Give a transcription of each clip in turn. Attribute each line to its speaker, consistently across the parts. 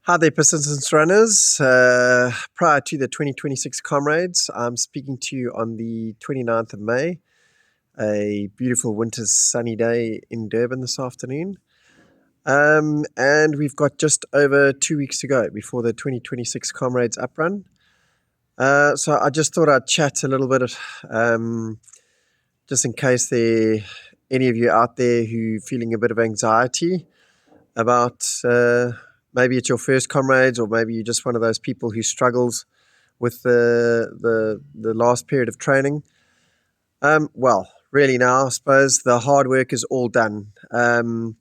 Speaker 1: Hi there, persistence runners. Prior to the 2026 Comrades, I'm speaking to you on the 29th of May, a beautiful winter's sunny day in Durban this afternoon. And we've got just over 2 weeks to go before the 2026 Comrades uprun. So I just thought I'd chat a little bit, just in case there any of you out there who feeling a bit of anxiety about maybe it's your first Comrades, or maybe you're just one of those people who struggles with the last period of training. Well, really now, I suppose the hard work is all done. The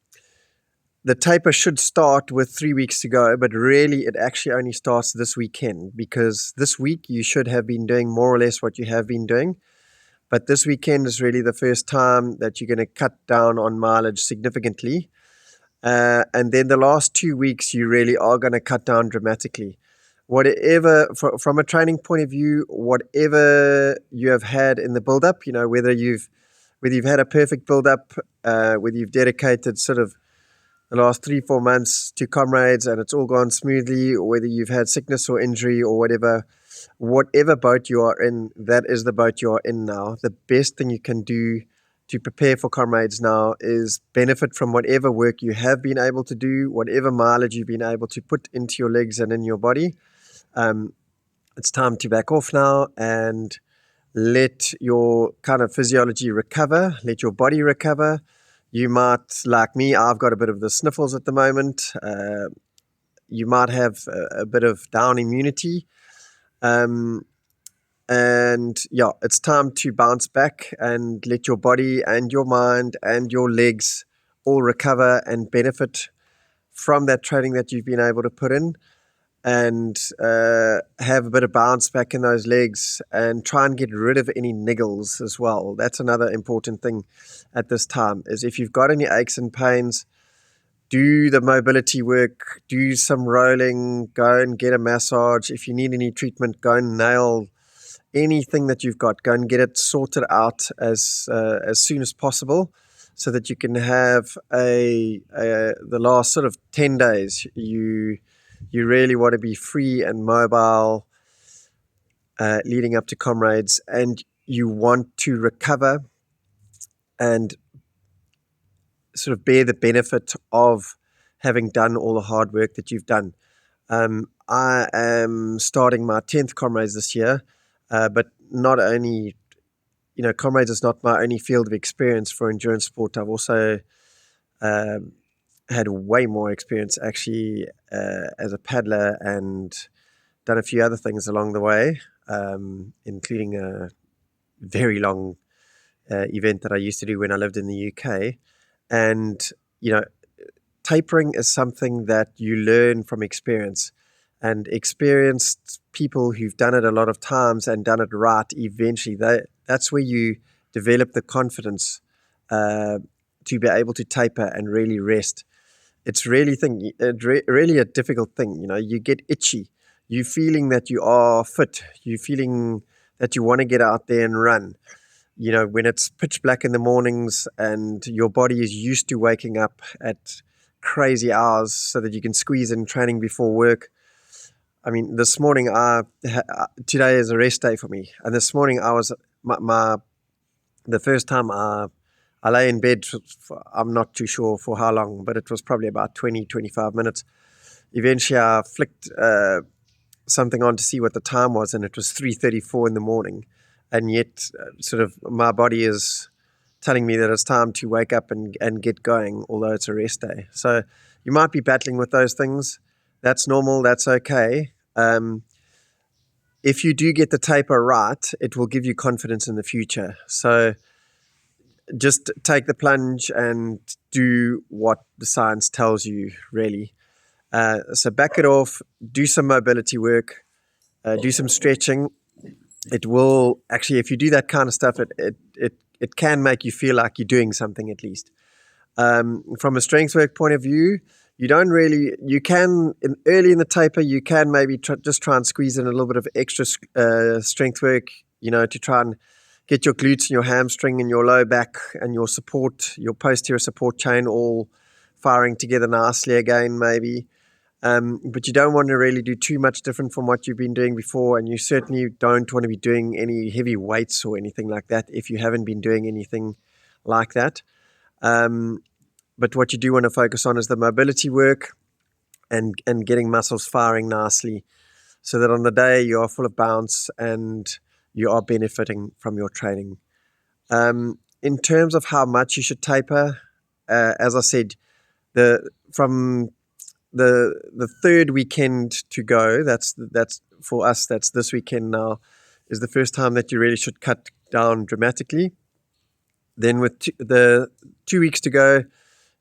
Speaker 1: taper should start with 3 weeks to go, but really it actually only starts this weekend, because this week you should have been doing more or less what you have been doing. But this weekend is really the first time that you're going to cut down on mileage significantly. And then the last 2 weeks, you really are going to cut down dramatically. Whatever, from a training point of view, whatever you have had in the build-up, whether you've had a perfect build-up, whether you've dedicated sort of the last 3-4 months to Comrades and it's all gone smoothly, or whether you've had sickness or injury or whatever boat you are in, that is the boat you are in now. The best thing you can do to prepare for Comrades now is benefit from whatever work you have been able to do, whatever mileage you've been able to put into your legs and in your body. It's time to back off now and let your kind of physiology recover, let your body recover. You might, like me, I've got a bit of the sniffles at the moment. You might have a bit of down immunity. And yeah, it's time to bounce back and let your body and your mind and your legs all recover and benefit from that training that you've been able to put in, and have a bit of bounce back in those legs, and try and get rid of any niggles as well. That's another important thing at this time, is if you've got any aches and pains, do the mobility work, do some rolling, go and get a massage. If you need any treatment, go and nail anything that you've got, go and get it sorted out as soon as possible, so that you can have the last sort of 10 days. You really want to be free and mobile leading up to Comrades, and you want to recover and sort of bear the benefit of having done all the hard work that you've done. I am starting my 10th Comrades this year. But not only, Comrades is not my only field of experience for endurance sport. I've also had way more experience actually as a paddler, and done a few other things along the way, including a very long event that I used to do when I lived in the UK. And, tapering is something that you learn from experience. And experienced people who've done it a lot of times and done it right, eventually, that's where you develop the confidence to be able to taper and really rest. It's really a difficult thing. You get itchy. You're feeling that you are fit. You're feeling that you want to get out there and run. When it's pitch black in the mornings and your body is used to waking up at crazy hours so that you can squeeze in training before work. I mean, this morning, today is a rest day for me. And this morning I was, the first time I lay in bed, I'm not too sure for how long, but it was probably about 20, 25 minutes. Eventually I flicked something on to see what the time was, and it was 3:34 in the morning. And yet sort of my body is telling me that it's time to wake up and get going, although it's a rest day. So you might be battling with those things. That's normal. That's okay. If you do get the taper right, it will give you confidence in the future. So just take the plunge and do what the science tells you, really. So back it off, do some mobility work, do some stretching. It will actually, if you do that kind of stuff, it can make you feel like you're doing something at least. From a strength work point of view, you can, early in the taper, you can maybe just try and squeeze in a little bit of extra strength work, to try and get your glutes and your hamstring and your low back and your posterior support chain all firing together nicely again, maybe. But you don't want to really do too much different from what you've been doing before, and you certainly don't want to be doing any heavy weights or anything like that if you haven't been doing anything like that. But what you do want to focus on is the mobility work and getting muscles firing nicely, so that on the day you are full of bounce and you are benefiting from your training. In terms of how much you should taper, as I said, from the third weekend to go, that's for us, that's this weekend now, is the first time that you really should cut down dramatically. Then with the 2 weeks to go,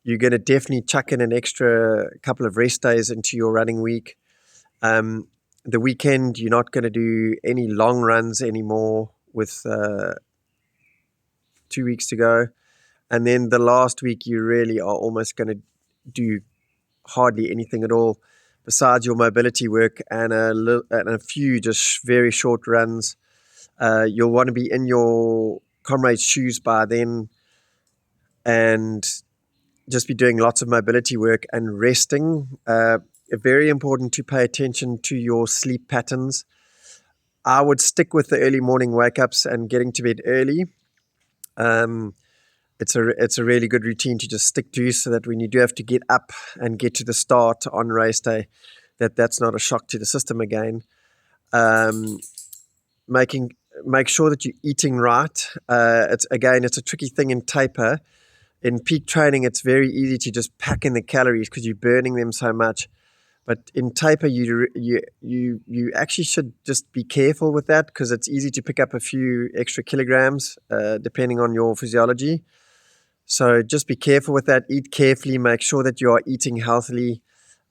Speaker 1: you're going to definitely chuck in an extra couple of rest days into your running week. The weekend, you're not going to do any long runs anymore with 2 weeks to go. And then the last week, you really are almost going to do hardly anything at all besides your mobility work and a few just very short runs. You'll want to be in your Comrades shoes by then and just be doing lots of mobility work and resting. Very important to pay attention to your sleep patterns. I would stick with the early morning wake-ups and getting to bed early. It's a really good routine to just stick to, so that when you do have to get up and get to the start on race day, that's not a shock to the system again. Make sure that you're eating right. It's a tricky thing in taper. In peak training, it's very easy to just pack in the calories because you're burning them so much. But in taper, you actually should just be careful with that, because it's easy to pick up a few extra kilograms depending on your physiology. So just be careful with that. Eat carefully. Make sure that you are eating healthily.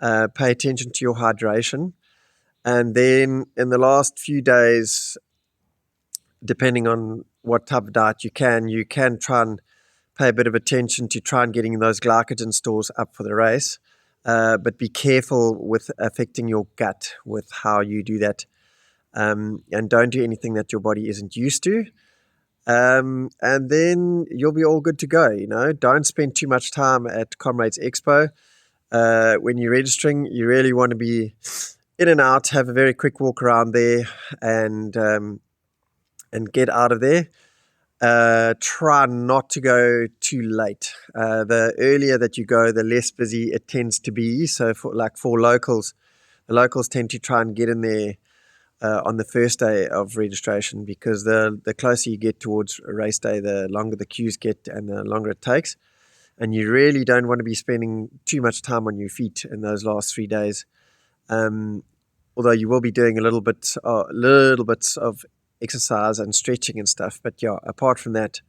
Speaker 1: Pay attention to your hydration. And then in the last few days, depending on what type of diet you can try and pay a bit of attention to try and getting those glycogen stores up for the race. But be careful with affecting your gut with how you do that. And don't do anything that your body isn't used to. And then you'll be all good to go. Don't spend too much time at Comrades Expo. When you're registering, you really want to be in and out, have a very quick walk around there, and get out of there. Try not to go too late. The earlier that you go, the less busy it tends to be. So for locals, the locals tend to try and get in there on the first day of registration, because the closer you get towards race day, the longer the queues get and the longer it takes. And you really don't want to be spending too much time on your feet in those last 3 days. Although you will be doing a little bit of exercise and stretching and stuff. But yeah, apart from that,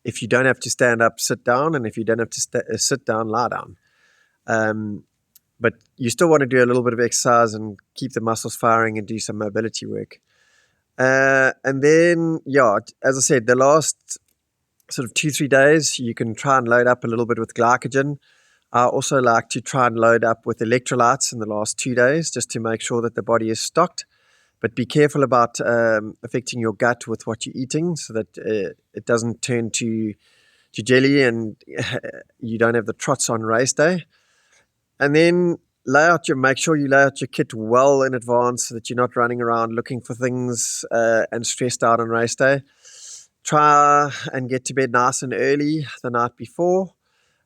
Speaker 1: if you don't have to stand up, sit down. And if you don't have to sit down, lie down. But you still want to do a little bit of exercise and keep the muscles firing and do some mobility work. And then, as I said, the last sort of 2-3 days, you can try and load up a little bit with glycogen. I also like to try and load up with electrolytes in the last 2 days, just to make sure that the body is stocked. But be careful about affecting your gut with what you're eating, so that it doesn't turn to jelly and you don't have the trots on race day. And then make sure you lay out your kit well in advance, so that you're not running around looking for things and stressed out on race day. Try and get to bed nice and early the night before.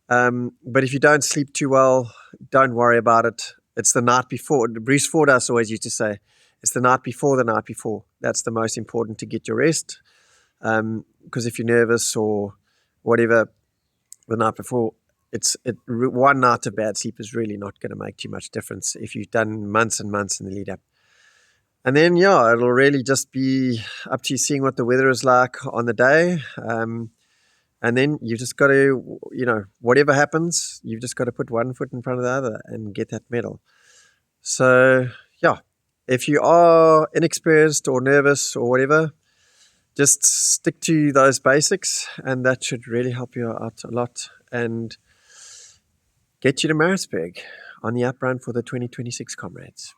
Speaker 1: But if you don't sleep too well, don't worry about it. It's the night before. Bruce Fordyce always used to say, it's the night before the night before. That's the most important, to get your rest. Because if you're nervous or whatever the night before, one night of bad sleep is really not going to make too much difference if you've done months and months in the lead up. And then, it'll really just be up to you seeing what the weather is like on the day. And then you just got to, whatever happens, you've just got to put one foot in front of the other and get that medal. So, if you are inexperienced or nervous or whatever, just stick to those basics, and that should really help you out a lot and get you to Maritzburg on the up run for the 2026 Comrades.